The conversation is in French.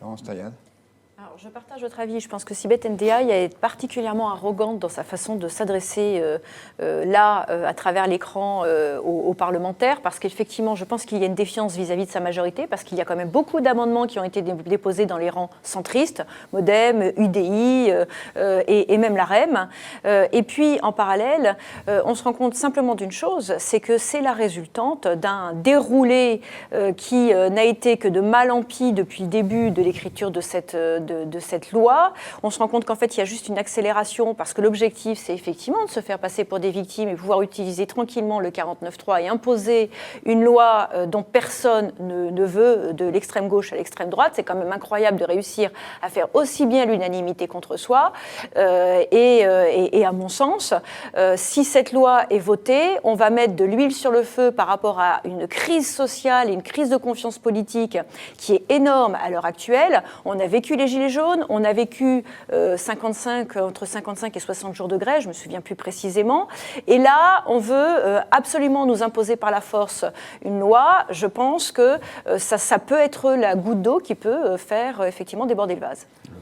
Laurence Tayad. Alors, je partage votre avis. Je pense que Sibeth Ndiaye est particulièrement arrogante dans sa façon de s'adresser à travers l'écran aux parlementaires, parce qu'effectivement, je pense qu'il y a une défiance vis-à-vis de sa majorité, parce qu'il y a quand même beaucoup d'amendements qui ont été déposés dans les rangs centristes, MoDem, UDI et même la REM. Et puis, en parallèle, on se rend compte simplement d'une chose, c'est que c'est la résultante d'un déroulé qui n'a été que de mal en pis depuis le début de l'écriture de cette loi. On se rend compte qu'en fait, il y a juste une accélération parce que l'objectif, c'est effectivement de se faire passer pour des victimes et pouvoir utiliser tranquillement le 49.3 et imposer une loi dont personne ne veut, de l'extrême gauche à l'extrême droite. C'est quand même incroyable de réussir à faire aussi bien l'unanimité contre soi. Et à mon sens, si cette loi est votée, on va mettre de l'huile sur le feu par rapport à une crise sociale et une crise de confiance politique qui est énorme à l'heure actuelle. On a vécu les Gilets jaunes, on a vécu entre 55 et 60 jours de grève, je ne me souviens plus précisément. Et là, on veut absolument nous imposer par la force une loi. Je pense que ça peut être la goutte d'eau qui peut faire effectivement déborder le vase.